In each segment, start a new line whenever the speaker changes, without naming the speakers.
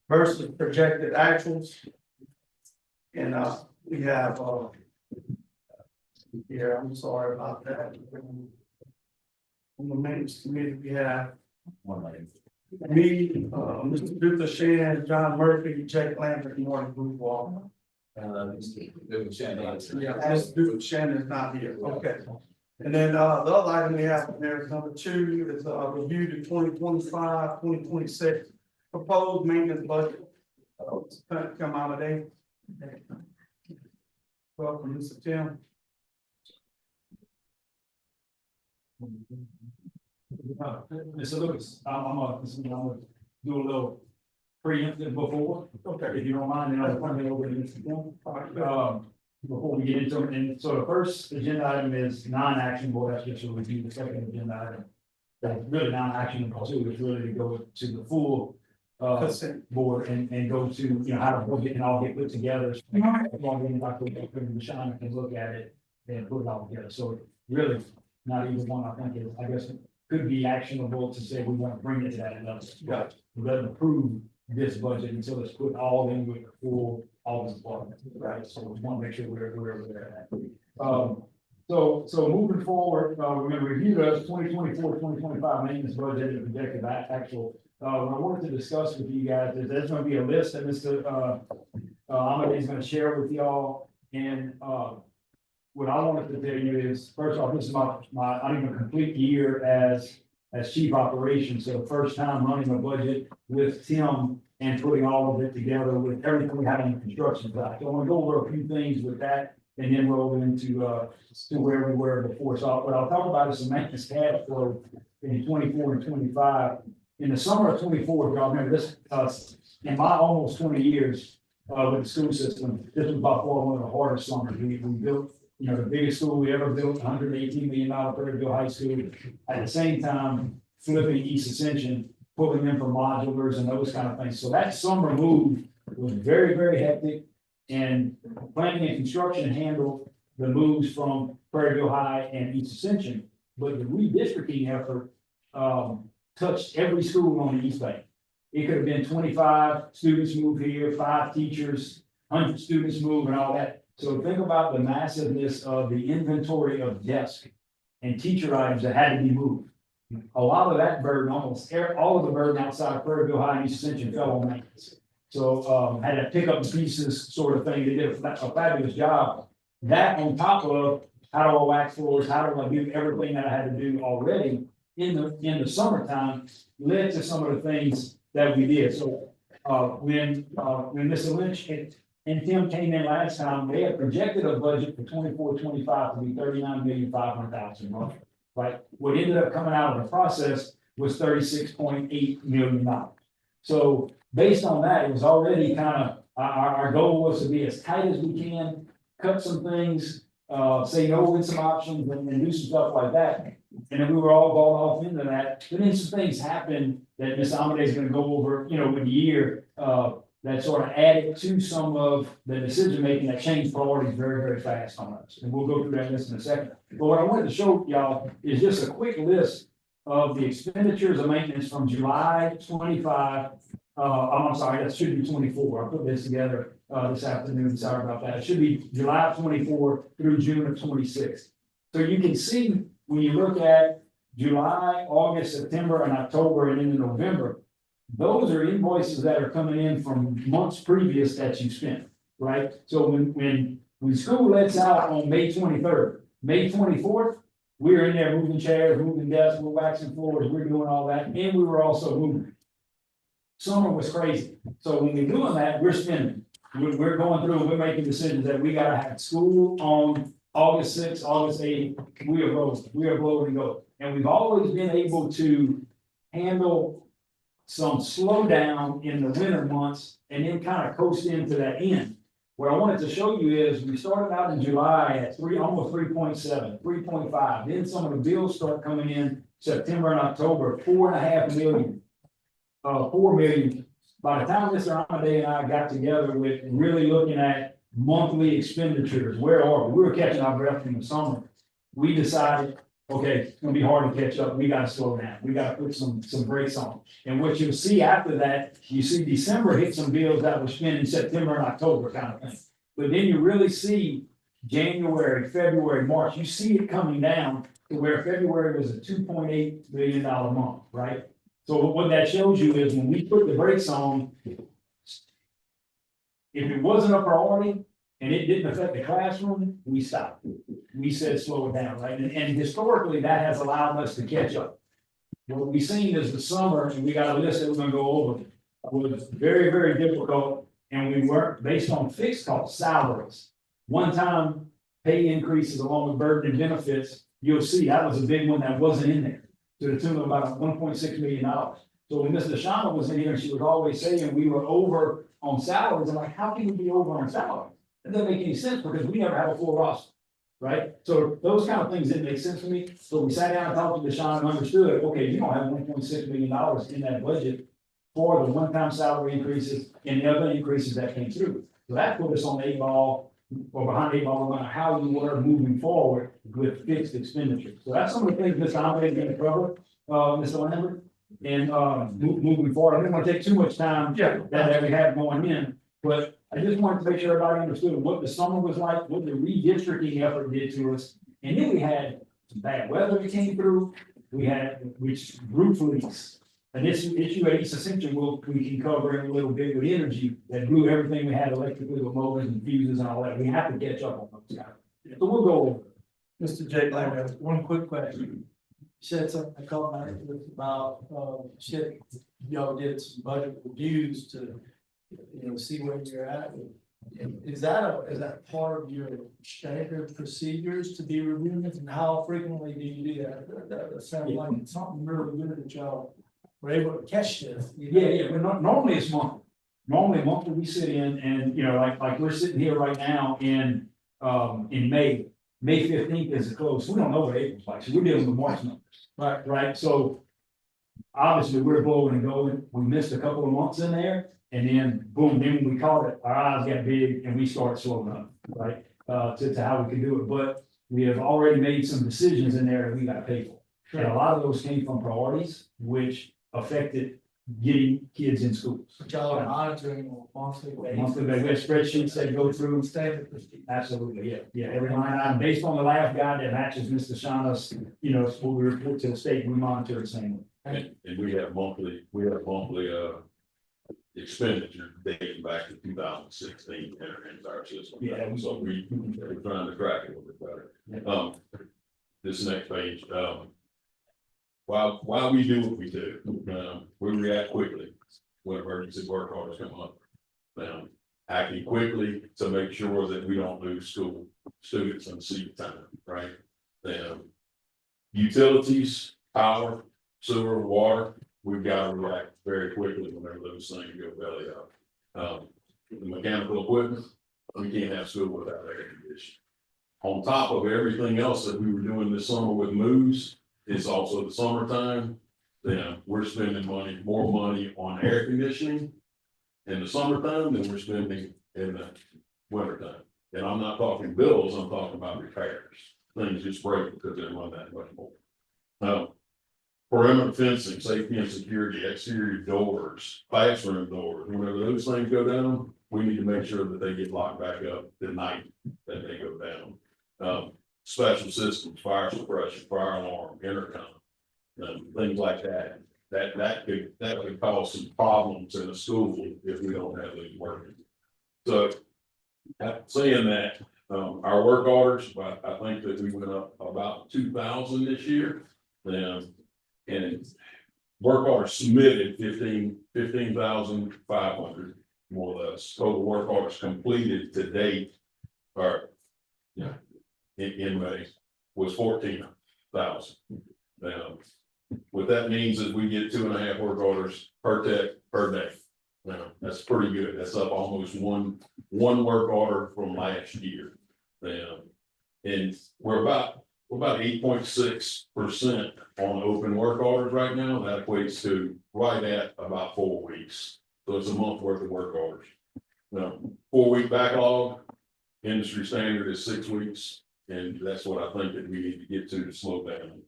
versus projected actuals. And we have yeah, I'm sorry about that. On the maintenance committee, we have me, Mr. Luther Shan, John Murphy, Jake Lambert, and Martin Bluewall. Yeah, Mr. Luther Shan is not here. Okay. And then the other item we have in there is number 2 is review the 2025-2026 proposed maintenance budget. Come out of there. Welcome, Mr. Tim.
Mr. Lewis, I'm gonna do a little preemptive before, if you don't mind, and I'll turn it over to Mr. Kim. Before we get into it, and so the first agenda item is non-actionable, that's just a review. The second agenda item, that's really non-actionable too, is really to go to the full board and go to, you know, how the budget can all get put together. Dr. Shine can look at it and put it all together, so really not even one, I think, is, I guess, it could be actionable to say we want to bring it to that level.
Right.
We doesn't approve this budget until it's put all in with the full, all the departments, right? So we want to make sure we're at that. So moving forward, we're going to review the 2024-2025 maintenance budget and projected actual. What I wanted to discuss with you guys is there's going to be a list that Mr. Ahmed is going to share with y'all. And what I wanted to tell you is, first off, this is my not even complete year as chief operations. So the first time running a budget with Tim and putting all of it together with everything we have on the construction side. So I want to go over a few things with that and then roll into to where we were before. So what I'll talk about is the maintenance cash flow in 24 and 25. In the summer of 24, y'all remember this, in my almost 20 years with the school system, this was by far one of the hardest summers. We built, you know, the biggest school we ever built, $118 million Perryville High School. At the same time, flipping East Ascension, pulling them from modulars and those kind of things. So that summer move was very, very hectic. And planning and construction handled the moves from Perryville High and East Ascension. But the redistricting effort touched every school on the East Bank. It could have been 25 students move here, 5 teachers, 100 students move and all that. So think about the massiveness of the inventory of desk and teacher items that had to be moved. A lot of that burden, almost all of the burden outside of Perryville High and East Ascension fell on maintenance. So had to pick up the pieces sort of thing. They did a fabulous job. That on top of how do I wax floors, how do I do everything that I had to do already in the summertime led to some of the things that we did. So when Mr. Lynch and Tim came in last time, they had projected a budget for 24-25 to be $39,500,000. Right? What ended up coming out of the process was $36.8 million. So based on that, it was already kind of our goal was to be as tight as we can, cut some things, say no with some options and do some stuff like that. And then we were all balled off into that. But then some things happened that Ms. Amade is going to go over, you know, with the year that sort of added to some of the decision making that changed priorities very, very fast on us. And we'll go through that list in a second. But what I wanted to show y'all is just a quick list of the expenditures of maintenance from July 25. I'm sorry, that should be 24. I put this together this afternoon. Sorry about that. It should be July 24 through June of 26. So you can see when you look at July, August, September, and October, and into November, those are invoices that are coming in from months previous that you spent, right? So when school lets out on May 23rd, May 24th, we're in there moving chairs, moving desks, we're waxing floors, we're doing all that, and we were also moving. Summer was crazy. So when we're doing that, we're spending. We're going through and we're making decisions that we gotta have school on August 6th, August 8th. We are blowing and go. And we've always been able to handle some slowdown in the winter months and then kind of coast into that end. What I wanted to show you is we started out in July at almost 3.7, 3.5. Then some of the bills start coming in September and October, 4.5 million, 4 million. By the time Mr. Amade and I got together with really looking at monthly expenditures, where are we? We were catching our breath in the summer. We decided okay, it's gonna be hard to catch up, we gotta slow down, we gotta put some brakes on. And what you'll see after that, you see December hit some bills that were spent in September and October kind of thing. But then you really see January, February, March, you see it coming down to where February was a $2.8 million month, right? So what that shows you is when we put the brakes on, if it wasn't a priority and it didn't affect the classroom, we stopped. We said slow it down, right? And historically, that has allowed us to catch up. What we've seen is the summer, and we got a list that we're gonna go over, was very, very difficult. And we worked based on fixed cost salaries. One-time pay increases along with burden and benefits, you'll see that was a big one that wasn't in there. To the tune of about $1.6 million. So when Mrs. Shama was in here, she was always saying we were over on salaries. I'm like, how can we be over on salaries? That doesn't make any sense because we never have a full roster, right? So those kind of things didn't make sense for me. So we sat down and talked to Deshaun and understood, okay, you don't have $1.6 million in that budget for the one-time salary increases and the other increases that came through. So that put us on the 8 ball or behind 8 ball, no matter how you were moving forward with fixed expenditures. So that's some of the things Mr. Andre is going to cover, Mr. Lambert. And moving forward, I didn't want to take too much time that we have going in, but I just wanted to make sure everybody understood what the summer was like, what the redistricting effort did to us. And then we had some bad weather that came through. We had roof leaks. And this issue at East Ascension, we can cover in a little bit with energy that blew everything we had electrically with motors and fuses and all that. We have to catch up on those guys. So we'll go over.
Mr. Jake Lambert.
One quick question. Said something I caught my interest about, said y'all did some budget reviews to, see where you're at. Is that part of your standard procedures to be reviewing it, and how frequently do you do that? That sounds like it's something really good that y'all were able to catch this.
Yeah, but normally it's monthly. Normally monthly we sit in and, like we're sitting here right now in May. May 15th is the close. We don't know what April's like, so we're dealing with March numbers. Right. So obviously we're blowing and going. We missed a couple of months in there and then boom, then when we caught it, our eyes got big and we started slowing up, right? To how we can do it. But we have already made some decisions in there that we got to pay for. And a lot of those came from priorities, which affected getting kids in schools.
But y'all are monitoring on a monthly basis.
Monthly, we have spreadsheets that go through.
Standard procedure.
Absolutely, yeah, every line item, based on the last guide that matches Mr. Shaughnessy's, what we report to the state, we monitor the same.
And we have monthly expenditure dating back to 2016 in our system.
Yeah.
So we're trying to track it a little bit better. This next page, while we do what we do, we react quickly when emergency work orders come up. Acting quickly to make sure that we don't lose school students and seat time, right? Utilities, power, sewer, water, we've got to react very quickly whenever those things go belly up. The mechanical equipment, we can't have school without air conditioning. On top of everything else that we were doing this summer with moves, it's also the summertime. We're spending more money on air conditioning in the summertime than we're spending in the wintertime. And I'm not talking bills, I'm talking about repairs. Things just break because they run that much more. Perimeter fencing, safety and security, exterior doors, classroom doors, whenever those things go down, we need to make sure that they get locked back up the night that they go down. Special systems, fire suppression, fire alarm, intercom, things like that. That could cause some problems in a school if we don't have these working. So, saying that, our work orders, I think that we went up about 2,000 this year. And work orders submitted 15,500 more or less. Total work orders completed to date, or in May was 14,000. What that means is we get 2.5 work orders per tech per day. That's pretty good. That's up almost one work order from last year. And we're about 8.6% on open work orders right now. That equates to right at about 4 weeks. So it's a month worth of work orders. 4-week backlog, industry standard is 6 weeks. And that's what I think that we need to get to slow down.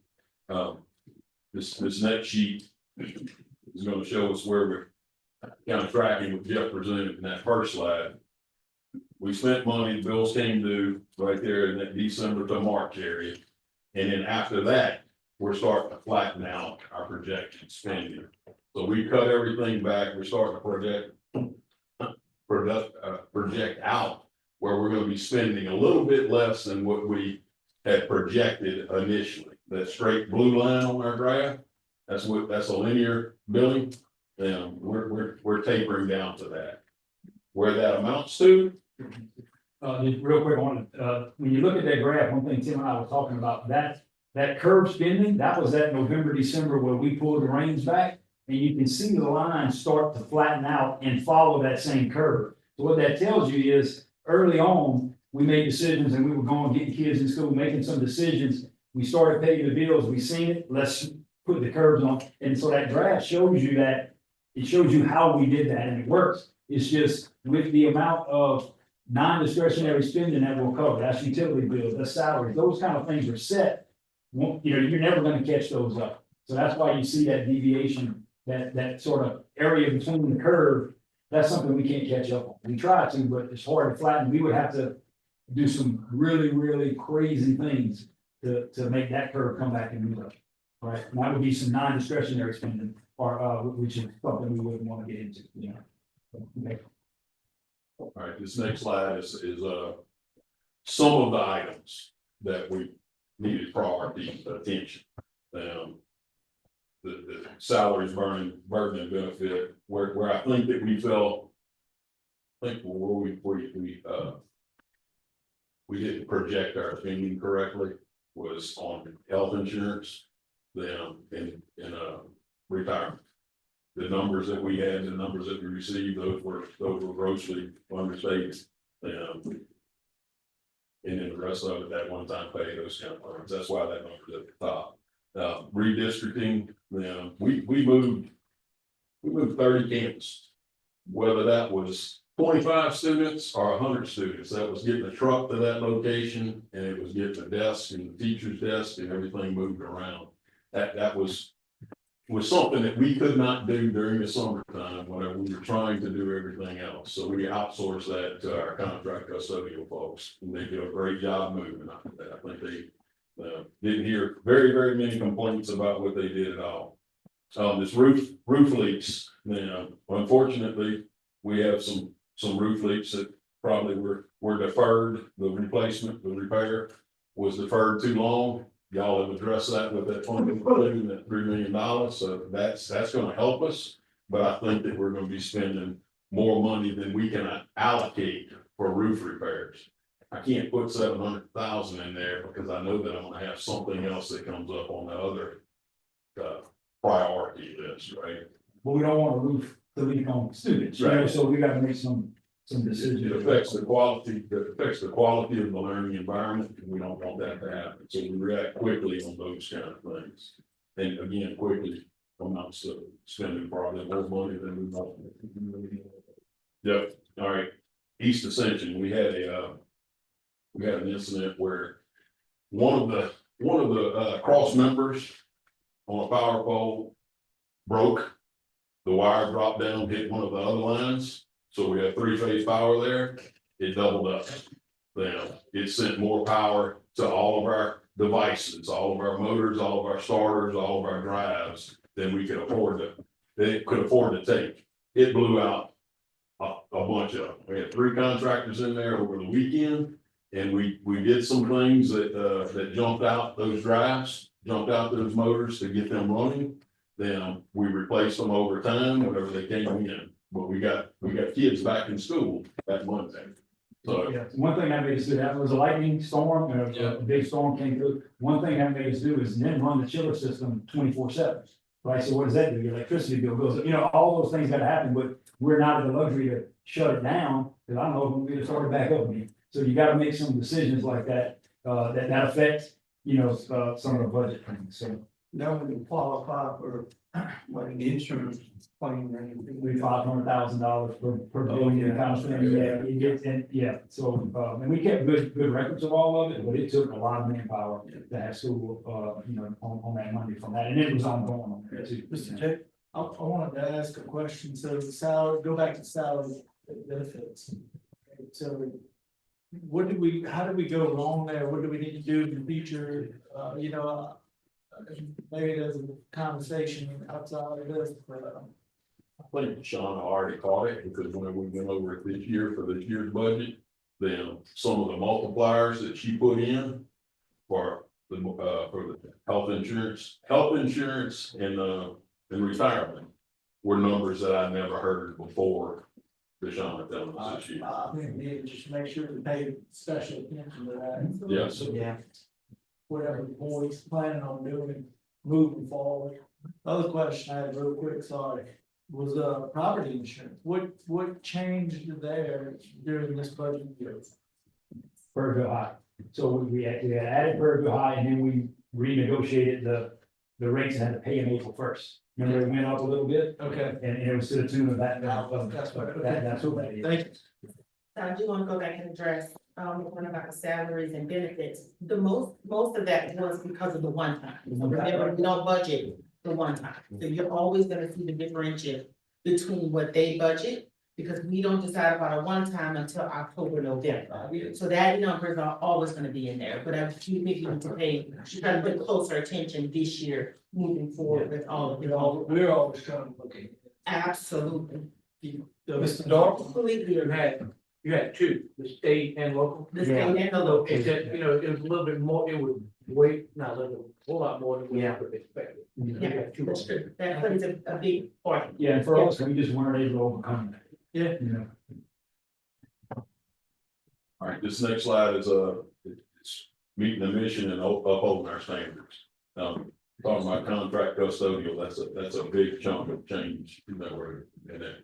This next sheet is gonna show us where we're kind of tracking with Jeff presented in that first slide. We spent money, the bills came due right there in that December to March area. And then after that, we're starting to flatten out our projection spending. So we cut everything back, we're starting to project out where we're gonna be spending a little bit less than what we had projected initially. That straight blue line on our graph, that's a linear billing. Then we're tapering down to that. Where that amounts to,
Just real quick on it, when you look at that graph, one thing Tim and I were talking about, that curve spending, that was that November, December where we pulled the reins back. And you can see the lines start to flatten out and follow that same curve. So what that tells you is early on, we made decisions and we were going, getting kids in school, making some decisions. We started paying the bills, we seen it, let's put the curves on. And so that graph shows you that, it shows you how we did that and it works. It's just with the amount of non-discretionary spending that we'll cover, that's utility bills, that's salaries, those kind of things are set. You're never gonna catch those up. So that's why you see that deviation, that sort of area between the curve. That's something we can't catch up on. We try to, but it's hard to flatten. We would have to do some really, really crazy things to make that curve come back and move up. Right, and that would be some non-discretionary spending, or which is something we wouldn't want to get into, Okay.
all right, this next slide is some of the items that we needed priority attention. The salaries, burden and benefit, where I think that we felt, we didn't project our spending correctly was on health insurance, then in retirement. The numbers that we had, the numbers that we received, those were grossly understated. And then the rest of it, that one-time pay, those kind of things. That's why that number's at the top. Redistricting, we moved 30 campuses. Whether that was 25 students or 100 students, that was getting a truck to that location, and it was getting a desk and the teacher's desk and everything moved around. That was something that we could not do during the summertime whenever we were trying to do everything else. So we outsourced that to our contract custodial folks, and they do a great job moving on that. I think they didn't hear very, very many complaints about what they did at all. This roof leaks, unfortunately, we have some roof leaks that probably were deferred. The replacement, the repair was deferred too long. Y'all have addressed that with that $3 million. So that's going to help us. But I think that we're going to be spending more money than we can allocate for roof repairs. I can't put 700,000 in there because I know that I'm going to have something else that comes up on the other priority list, right?
But we don't want to roof the leak on students,
Right.
So we got to make some decisions.
It affects the quality of the learning environment, and we don't want that to happen. So we react quickly on those kind of things. And again, quickly, I'm not spending probably more money than we want. Yep, all right. East Ascension, we had an incident where one of the cross members on a power pole broke. The wire dropped down, hit one of the other lines. So we have 3-phase power there. It doubled up. Then it sent more power to all of our devices, all of our motors, all of our starters, all of our drives than we could afford to take. It blew out a bunch of them. We had 3 contractors in there over the weekend, and we did some things that jumped out those drives, jumped out those motors to get them running. Then we replaced them over time whenever they came in. But we got kids back in school that Monday. So
Yeah, one thing that made us do that was a lightning storm, and a big storm came through. One thing that made us do is then run the chiller system 24/7. Right, so what does that do? Your electricity bill goes up, all those things that happen, but we're not in the luxury to shut it down, because I don't know if we're gonna start it back up again. So you gotta make some decisions like that, that affect, some of the budget things, so.
That would qualify for like the insurance claim or anything.
We $500,000 per billion kind of thing, yeah, it gets, and, yeah, so, and we kept good records of all of it, but it took a lot of manpower to have school, you know, on that money from that, and it was ongoing on there too.
Mr. J, I wanted to ask a question, so the salary, go back to salary benefits. So how did we go wrong there? What do we need to do in the future? Maybe there's a conversation outside of this, but.
I think Sean already caught it, because when we went over it this year for this year's budget, then some of the multipliers that she put in for the health insurance and retirement were numbers that I never heard before. Deshaun telling us this year.
Yeah, just make sure to pay special attention to that.
Yes.
Yeah. Whatever the board's planning on doing, moving forward. Other question I had real quick, sorry, was property insurance. What changed there during this budget year?
Burger High, so we had added Burger High, and then we renegotiated the rates and had to pay in April 1st. Remember, it went up a little bit,
Okay.
and it was to the tune of that,
That's what.
that's what that is.
Thank you.
So I do want to go back and address, one about the salaries and benefits. The most of that was because of the one time. So remember, we don't budget the one time. So you're always gonna see the differential between what they budget, because we don't decide about a one time until October, November. So that numbers are always gonna be in there, but I do think you need to pay, you gotta pay closer attention this year, moving forward with all of it.
We're always trying to look at it.
Absolutely.
Mr. Dark?
Completely
You
agree.
had two, the state and local.
The state and the
So
local.
it said, it was a little bit more, it was way, not a little, a whole lot more than we would expect.
Yeah, that's true. That plays a big part.
Yeah, and for us, we just weren't able to overcome that.
Yeah.
You know.
All right, this next slide is it's meeting the mission and upholding our standards. Talking about contract custodial, that's a big chunk of change, you know, where in that,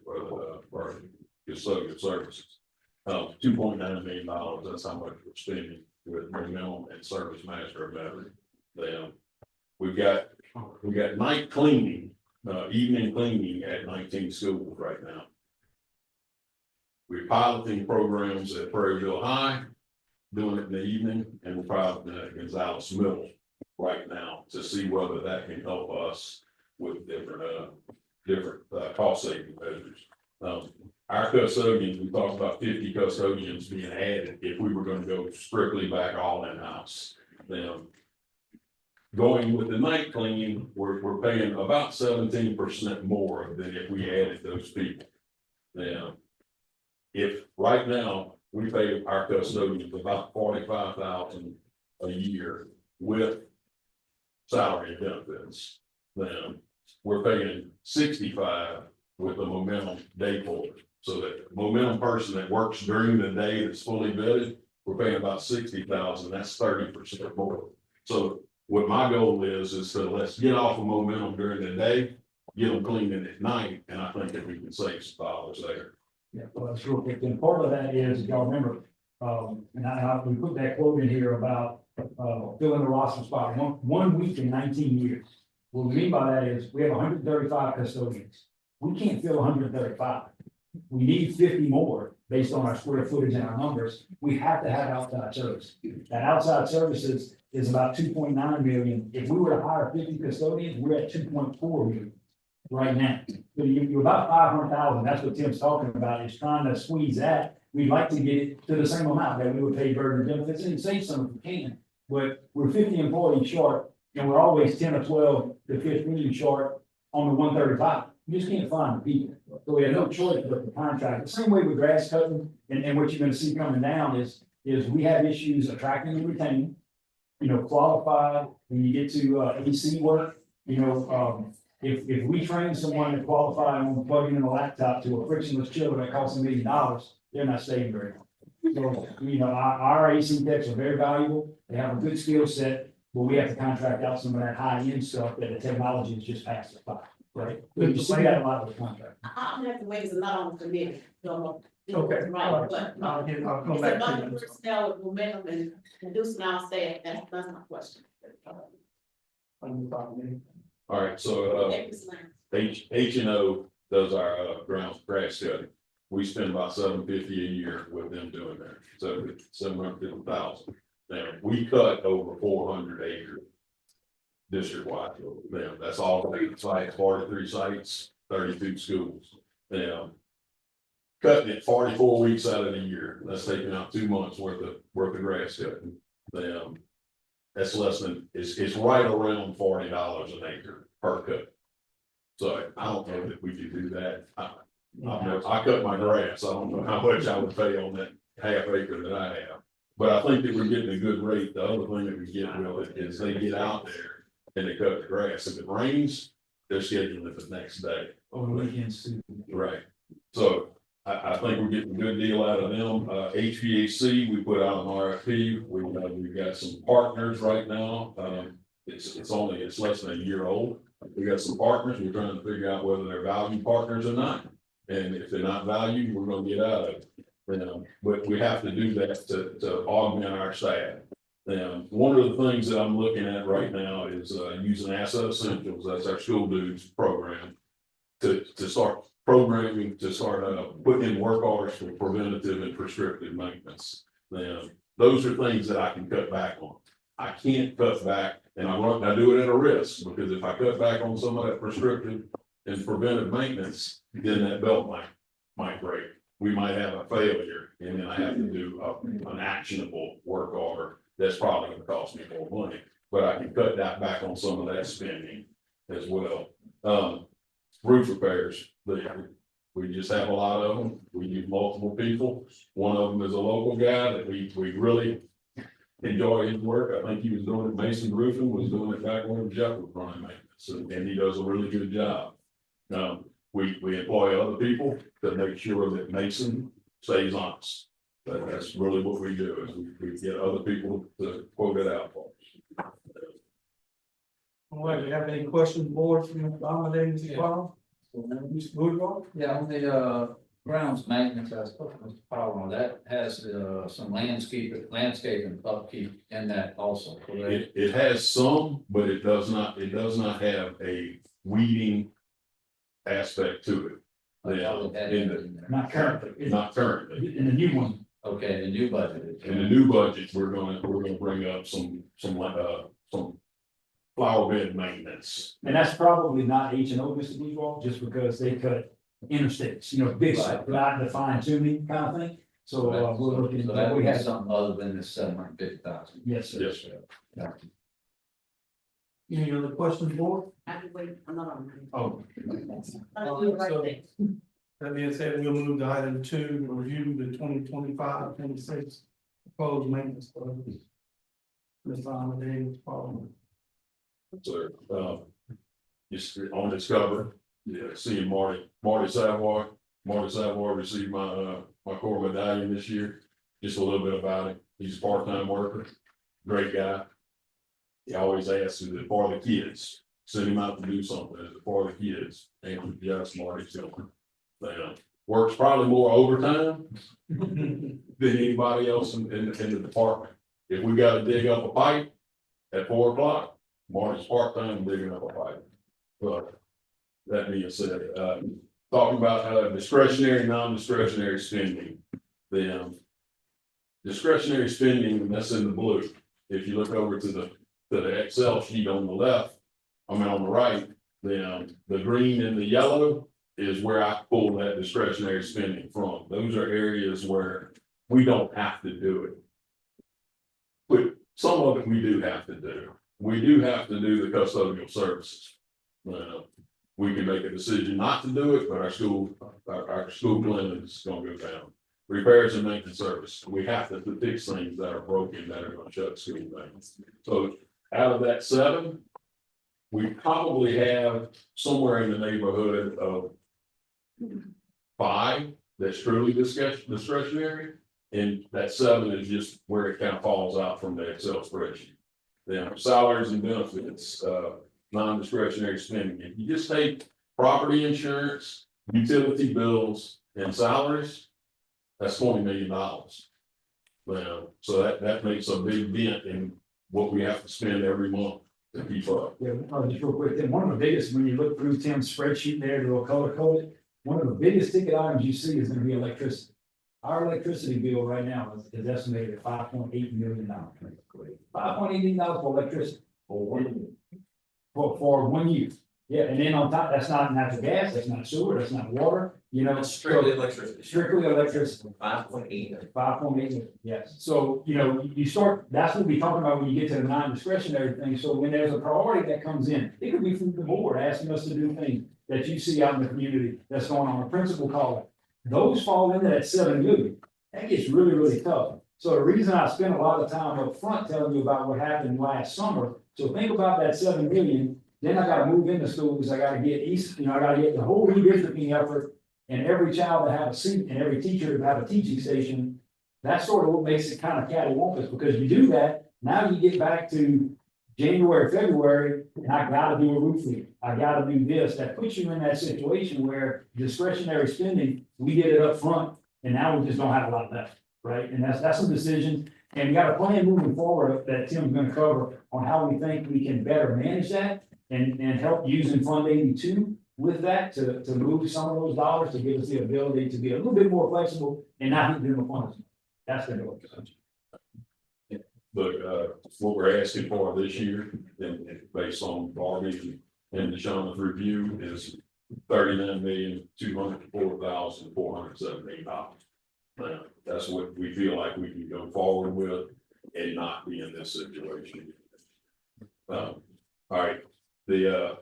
for custodial services. $2.9 million, that's how much we're spending with minimum and service master of veteran. Then we've got night cleaning, evening cleaning at 19 schools right now. We're piloting programs at Prairieville High, doing it in the evening, and we're piloting at Gonzales Middle right now to see whether that can help us with different cost saving measures. Our custodians, we talked about 50 custodians being added if we were going to go strictly back all in-house. Then going with the night cleaning, we're paying about 17% more than if we added those people. Now, if right now we pay our custodians about $45,000 a year with salary and benefits, then we're paying 65 with the momentum day porter. So that momentum person that works during the day that's fully vetted, we're paying about 60,000. That's 30% more. So what my goal is to let's get off of momentum during the day, get them cleaning at night, and I think that we can save some dollars there.
Yeah, well, that's real quick, and part of that is, if y'all remember, we put that quote in here about, filling the roster spot, one week in 19 years. What we mean by that is, we have 135 custodians, we can't fill 135. We need 50 more based on our square footage and our numbers. We have to have outside service. That outside services is about 2.9 million. If we were to hire 50 custodians, we're at 2.4 million right now. So you're about 500,000. That's what Tim's talking about, is trying to squeeze that. We'd like to get it to the same amount that we would pay burden benefits and save some if we can. But we're 50 employees short, and we're always 10 or 12 to 15 short on the 135. You just can't find the people. So we have no choice but the contract. The same way with grass cutting, and what you're gonna see coming down is we have issues attracting and retaining. Qualified, when you get to AC work, if we train someone to qualify on plugging in a laptop to a frictionless chiller that costs $1 million, they're not staying very long. So, our AC techs are very valuable. They have a good skill set, but we have to contract out some of that high-end stuff that the technology is just past the by. Right. But you see that a lot with the contract.
I'm gonna have to wait, it's not on the committee, so.
Okay.
Right, but,
I'll come
it's
back
about
to
the
you.
personnel with momentum and reducing our staff, that's my question.
All right, so, H and O does our, ground grass cutting. We spend about $750 a year with them doing that, so $750,000. Now, we cut over 400 acres district wide. Now, that's all sites, 43 sites, 32 schools. Now, cutting it 44 weeks out of the year, that's taking out 2 months worth of grass cutting. Now, that's less than, it's right around $40 an acre per cut. So I don't know that we could do that. I cut my grass. I don't know how much I would pay on that half acre that I have. But I think that we're getting a good rate. The other thing that we get with it is they get out there and they cut the grass. If it rains, they're scheduling it the next day.
Over the weekends too.
Right. So I think we're getting a good deal out of them. HVAC, we put out an RFP. We've got some partners right now. It's less than a year old. We got some partners. We're trying to figure out whether they're valued partners or not. And if they're not valued, we're gonna get out of it. But we have to do that to augment our staff. One of the things that I'm looking at right now is using Asset Essentials, that's our school dues program, to start programming, to start putting in work orders for preventative and prescriptive maintenance. Those are things that I can cut back on. I can't cut back, and I do it at a risk, because if I cut back on some of that prescriptive and preventive maintenance, then that belt might break. We might have a failure, and then I have to do an actionable work order. That's probably gonna cost me more money, but I can cut that back on some of that spending as well. Roof repairs, we just have a lot of them. We use multiple people. One of them is a local guy that we really enjoy his work. I think he was doing it, Mason Roofing was doing it back when Jeff was running maintenance, and he does a really good job. We employ other people to make sure that Mason stays honest. That's really what we do, is we get other people to quote it out for us.
All right, do you have any questions, board, from Mr. Amadei, Mr. Powell? Mr. Woodward?
Yeah, on the grounds maintenance, I spoke to Mr. Powell, on that has some landscaping upkeep in that also, correct?
It has some, but it does not have a weeding aspect to it.
Not currently.
Not currently.
In the new one.
Okay, the new budget.
In the new budget, we're gonna bring up some flower bed maintenance.
And that's probably not H and O, Mr. Weaver, just because they cut interstates, big stuff, not the fine tuning kind of thing. So we're looking,
So that
we
would
have
have something other than the $750,000.
yes, sir.
Yes, sir.
Any other questions, board?
I can wait, I'm not on.
Oh,
I'll do the right thing.
That being said, we'll move to item 2, review the 2025-26 proposed maintenance budget. Mr. Amadei, Mr. Powell.
So, just on this cover, seeing Marty Savoy. Marty Savoy received my Corps medallion this year. Just a little bit about him. He's a part-time worker, great guy. He always asks, is it for the kids? Send him out to do something, is it for the kids? And yes, Marty's doing it. Works probably more overtime than anybody else in the department. If we gotta dig up a pipe at 4 o'clock, Marty's part-time digging up a pipe. But that being said, talking about discretionary, non-discretionary spending. The discretionary spending, that's in the blue. If you look over to the Excel sheet on the left, on the right, the green and the yellow is where I pull that discretionary spending from. Those are areas where we don't have to do it. But some of it we do have to do. We do have to do the custodial services. We can make a decision not to do it, but our school cleaning is gonna go down. Repairs and maintenance service, we have to fix things that are broken that are gonna shut school down. So out of that 7, we probably have somewhere in the neighborhood of 5 that's truly discretionary, and that 7 is just where it kind of falls out from the Excel spreadsheet. Then salaries and benefits, non-discretionary spending. If you just take property insurance, utility bills, and salaries, that's $20 million. So that makes a big dent in what we have to spend every month to keep up.
Yeah, just real quick, then one of the biggest, when you look through Tim's spreadsheet there, the little color coded, one of the biggest ticket items you see is gonna be electricity. Our electricity bill right now is estimated at $5.8 million. $5.8 million for electricity for 1 year. Yeah, and then on top, that's not natural gas, that's not sewer, that's not water, you know.
Strictly electricity.
Strictly electricity.
5.8.
5.8, yes. So, you know, you start, that's what we talking about when you get to the non-discretionary thing. So when there's a priority that comes in, it could be from the board asking us to do things that you see out in the community that's going on, a principal call. Those fall into that 7 million. That gets really, really tough. So the reason I spent a lot of time up front telling you about what happened last summer, so think about that 7 million. Then I gotta move into schools, I gotta get I gotta get the whole redistricting effort and every child to have a seat and every teacher to have a teaching station. That's sort of what makes it kind of cattywampus, because you do that, now you get back to January, February, and I gotta do a roof leak. I gotta do this. That puts you in that situation where discretionary spending, we did it up front, and now we just don't have a lot left, right? And that's a decision. And we got a plan moving forward that Tim's gonna cover on how we think we can better manage that and help using Fund 82 with that to move some of those dollars to give us the ability to be a little bit more flexible and not hit them funds. That's the goal.
But, what we're asking for this year, and based on Barbie and Deshaun's review, is $39,204,417. That's what we feel like we can go forward with and not be in this situation. All right, the,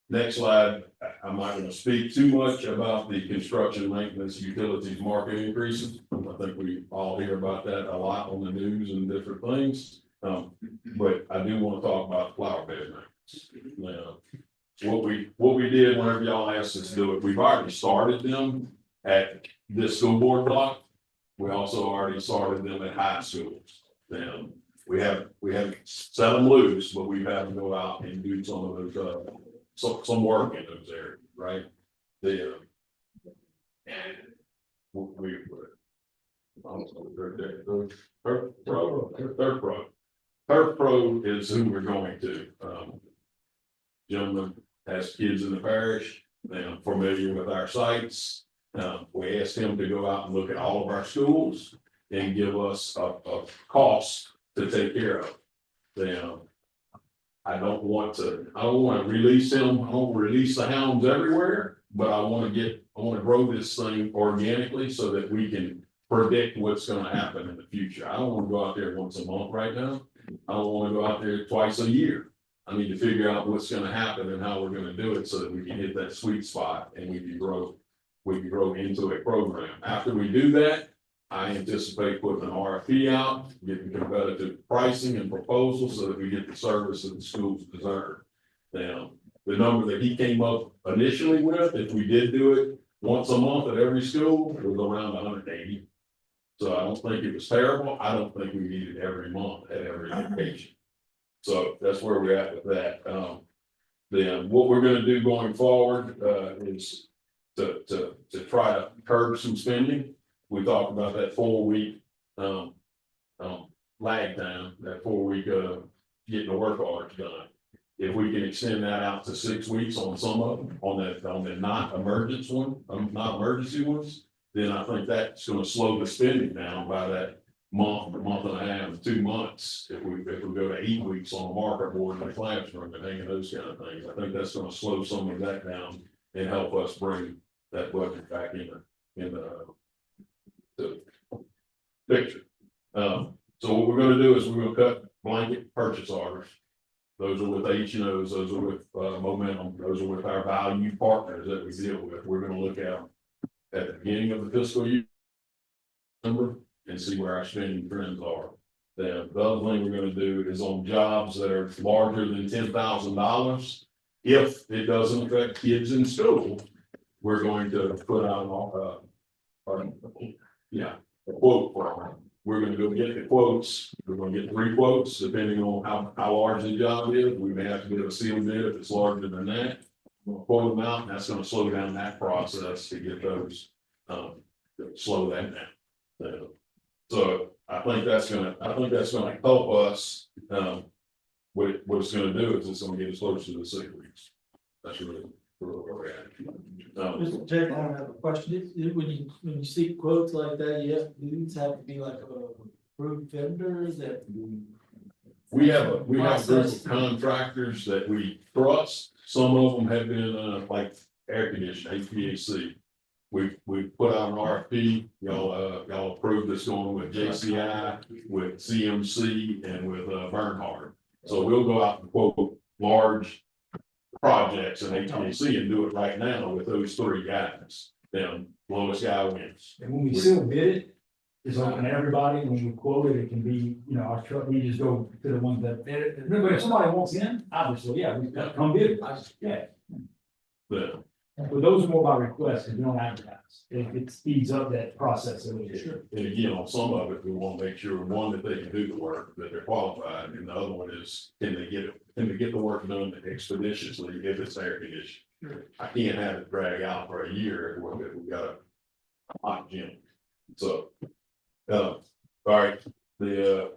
next slide, I'm not gonna speak too much about the construction maintenance utilities market increases. I think we all hear about that a lot on the news and different things. But I do want to talk about flower bed maintenance. Now, what we did whenever y'all asked us to do it, we've already started them at this school board block. We also already started them at high schools. Now, we haven't set them loose, but we've had to go out and do some of those, some work in those areas, right? The, Turf Pro is who we're going to. Gentleman has kids in the parish, they're familiar with our sites. We asked him to go out and look at all of our schools and give us a cost to take care of. I don't want to release him, I don't want to release the hounds everywhere, but I want to grow this thing organically so that we can predict what's going to happen in the future. I don't want to go out there once a month right now. I don't want to go out there twice a year. I need to figure out what's going to happen and how we're going to do it so that we can hit that sweet spot and we can grow into a program. After we do that, I anticipate putting an RFP out, getting competitive pricing and proposals so that we get the service that the schools deserve. Now, the number that he came up initially with, if we did do it once a month at every school, was around 180. So I don't think it was terrible. I don't think we need it every month at every location. So that's where we're at with that. Then what we're gonna do going forward, is to try to curb some spending. We talked about that 4-week, lag time, that 4-week, getting the work orders done. If we can extend that out to 6 weeks on some of them, on the not emergency ones, then I think that's gonna slow the spending down by that month and a half, 2 months. If we go to 8 weeks on a marker board in the classroom and hanging those kind of things, I think that's gonna slow some of that down and help us bring that budget back in the picture. So what we're gonna do is we're gonna cut blanket purchase orders. Those are with H&Os, those are with Momentum, those are with our value partners that we deal with. We're gonna look at the beginning of the fiscal year number and see where our spending trends are. The other thing we're gonna do is on jobs that are larger than $10,000. If it doesn't affect kids in school, we're going to put out a quote for them. We're gonna go get the quotes. We're gonna get 3 quotes, depending on how large the job is. We may have to get a sealed bid if it's larger than that. We'll quote them out, and that's gonna slow down that process to get those, slow that down. So I think that's gonna help us, what it's gonna do is it's gonna get us closer to the 6 weeks. That's really where we're at.
Mr. Jacob, I have a question. When you see quotes like that, these have to be like approved vendors that.
We have a group of contractors that we trust. Some of them have been, like air conditioning, HVAC. We put out an RFP, y'all approved this going with JCI, with CMC and with Bernhard. So we'll go out and quote large projects in HVAC and do it right now with those 3 guys. Then lowest guy wins.
And when we still bid it, it's open to everybody, and when we quote it, it can be, our truck, we just go to the ones that, but if somebody wants in, obviously, yeah, we come bid it, yeah.
But
But those are more by request, because we don't advertise, it speeds up that process a little bit.
and again, on some of it, we want to make sure, one, that they can do the work, that they're qualified, and the other one is, can they get the work done expeditiously if it's air conditioning? I can't have it drag out for a year if we got a hot gym. So, all right, Fund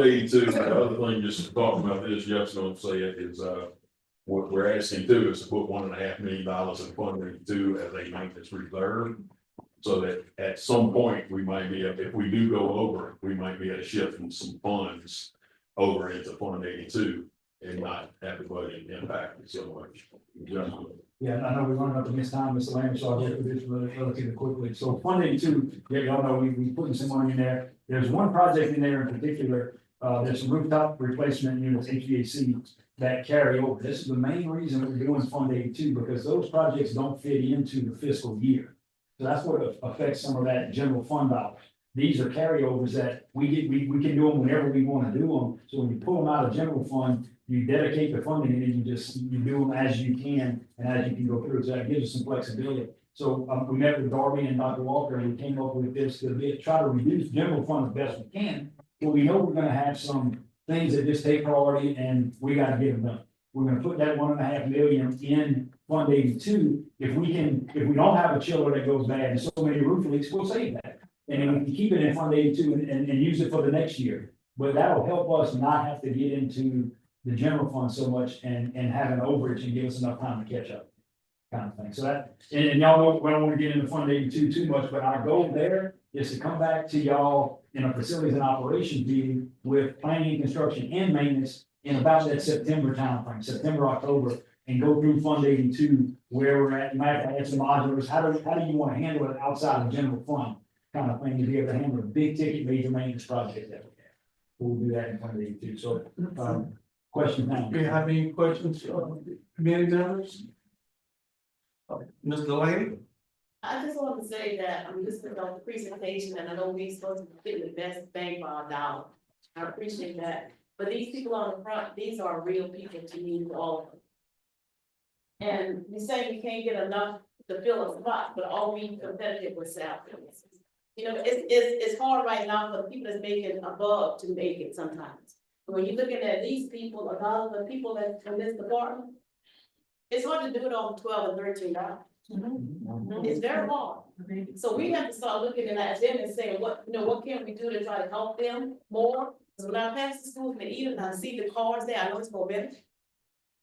82, the other thing, just talking about this, Jeff's gonna say it, is, what we're asking too is to put $1.5 million in Fund 82 as a maintenance reserve. So that at some point, we might be, if we do go over, we might be able to shift some funds over into Fund 82 and not have the budget impacted so much.
Yeah, and I know we're running up against time, Mr. Lambert, so I'll get through this relatively quickly. So Fund 82, y'all know, we putting some money in there. There's one project in there in particular, there's some rooftop replacement units, HVAC, that carry over. This is the main reason we're doing Fund 82, because those projects don't fit into the fiscal year. So that's what affects some of that general fund dollars. These are carryovers that we can do them whenever we want to do them. So when you pull them out of general fund, you dedicate the funding and then you do them as you can and as you can go through. So that gives us some flexibility. So we met with Darby and Dr. Walker, and we came up with this to try to reduce general fund as best we can. But we know we're going to have some things that just take priority and we got to get them done. We're going to put that $1.5 million in Fund 82. If we don't have a chiller that goes bad and so many roof leaks, we'll save that. And then we can keep it in Fund 82 and use it for the next year. But that'll help us not have to get into the general fund so much and have an overage and give us enough time to catch up, kind of thing. So that, and y'all know, we don't want to get into Fund 82 too much, but our goal there is to come back to y'all in a facilities and operations meeting with planning, construction, and maintenance in about that September timeframe, September, October, and go through Fund 82, where we're at. You might have to add some modulars. How do you want to handle it outside of the general fund kind of thing, to be able to handle a big ticket major maintenance project that we have. We'll do that in Fund 82. So, question now.
Do you have any questions, committee members? Ms. Delaney?
I just want to say that I'm listening on the presentation and I know we're supposed to get the best bang for our dollar. I appreciate that, but these people on the front, these are real people to me, all of them. And we say we can't get enough to fill a spot, but are we competitive with salaries? You know, it's hard right now for the people that's making above to make it sometimes. When you're looking at these people, a lot of the people that in this department, it's hard to do it on $12 and $13. It's very hard. So we have to start looking at them and saying, what can we do to try to help them more? So when I pass the schools in Eden, I see the cars there, I know it's for better.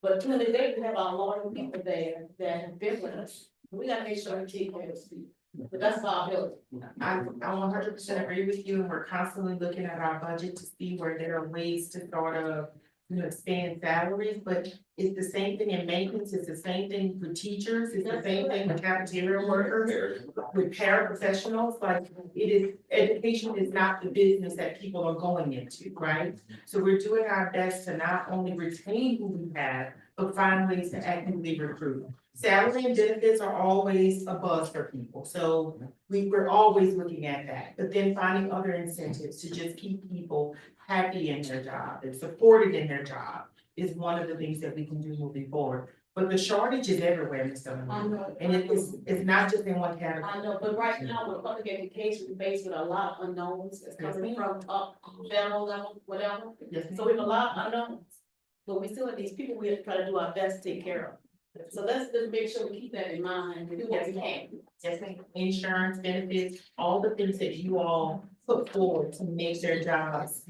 But to the day, we have our loyal people there that have been with us. We gotta make sure we take care of those people. But that's our ability.
I 100% agree with you, and we're constantly looking at our budget to see where there are ways to sort of, expand salaries, but it's the same thing in maintenance, it's the same thing for teachers, it's the same thing with cafeteria workers, with paraprofessionals, like education is not the business that people are going into, right? So we're doing our best to not only retain who we have, but find ways to actively recruit. Salary and benefits are always a buzz for people, so we're always looking at that, but then finding other incentives to just keep people happy in their job and supported in their job is one of the things that we can do moving forward. But the shortage is everywhere, Mr.
I know.
And it's not just in one category.
I know, but right now with public education, we're faced with a lot of unknowns that's coming from up federal level, whatever.
Yes,
So we have a lot of unknowns, but we still have these people we have to try to do our best to take care of. So let's just make sure we keep that in mind and do what we can.
yes, ma'am. Insurance, benefits, all the things that you all put forward to make their jobs,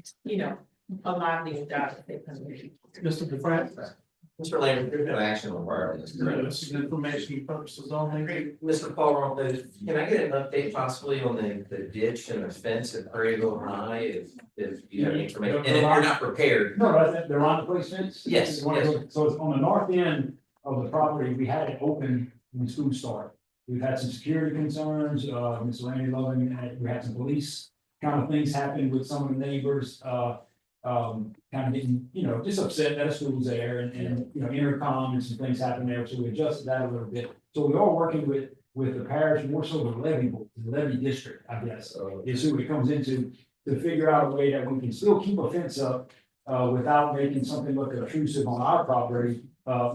a lot of these jobs that they come in.
Mr. DeFranco.
Mr. Lambert, there's no action required in this, correct?
This is information purposes only.
Mr. Paul, can I get an update possibly on the ditch and the fence at Prairieville High, if you have any information, and if you're not prepared?
No, right, they're on the place fence?
Yes, yes.
So it's on the north end of the property, we had it open when school started. We've had some security concerns, Mr. Randy Loving, we had some police kind of things happen with some of the neighbors, kind of getting, just upset that a school's there and, intercom and some things happen there, so we adjusted that a little bit. So we are working with the parish, more so the levy district, I guess, is who it comes into, to figure out a way that we can still keep a fence up, without making something look intrusive on our property,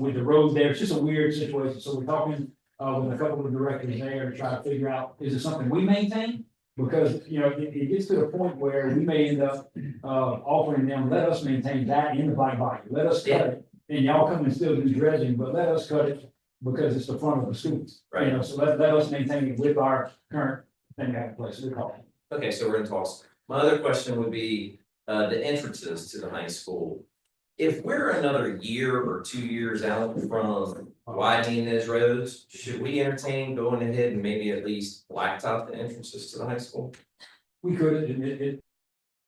with the road there. It's just a weird situation, so we're talking, with a couple of directors there to try to figure out, is it something we maintain? Because, it gets to the point where we may end up, offering them, let us maintain that in the bike body, let us cut it. And y'all come and still do dredging, but let us cut it because it's the front of the schools.
Right.
So let us maintain it with our current thing that in place, we call it.
Okay, so we're in talks. My other question would be, the entrances to the high school. If we're another year or 2 years out from widening those roads, should we entertain going ahead and maybe at least blacktop the entrances to the high school?
We could, we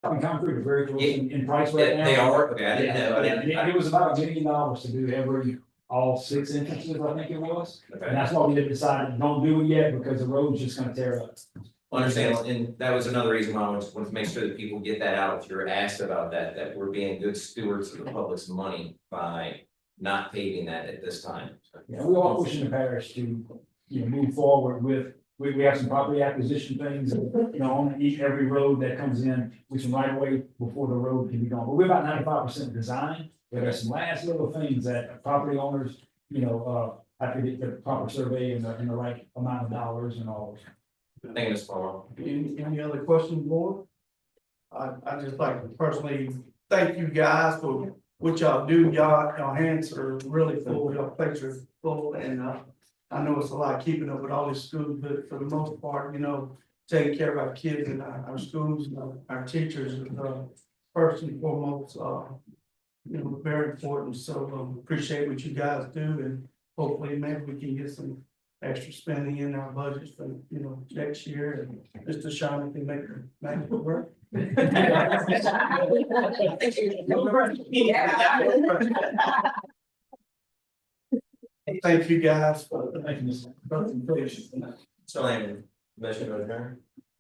come through very close in price right now.
They are, okay, I didn't know, I didn't.
It was about $1 million to do all 6 entrances, I think it was. And
Okay,
that's why we decided, don't do it yet, because the road's just gonna tear it up.
understand, and that was another reason why I wanted to make sure that people get that out, if you're asked about that, that we're being good stewards of the public's money by not paving that at this time.
Yeah, we are pushing the parish to, move forward with, we have some property acquisition things, on every road that comes in, with some right away before the road can be gone. But we're about 95% design. There are some last little things that property owners, have to get the proper survey and the right amount of dollars and all.
Thank you, Mr. Palmer.
Any other questions, board? I just like to personally thank you guys for what y'all do. Y'all hands are really full, y'all plates are full, and I know it's a lot keeping up with all these schools, but for the most part, taking care of our kids and our schools, our teachers, first and foremost, very important. So appreciate what you guys do, and hopefully maybe we can get some extra spending in our budget for, next year, and Mr. Sean can make it work. Thank you guys for the presentation.
So, Landon, motion to adjourn?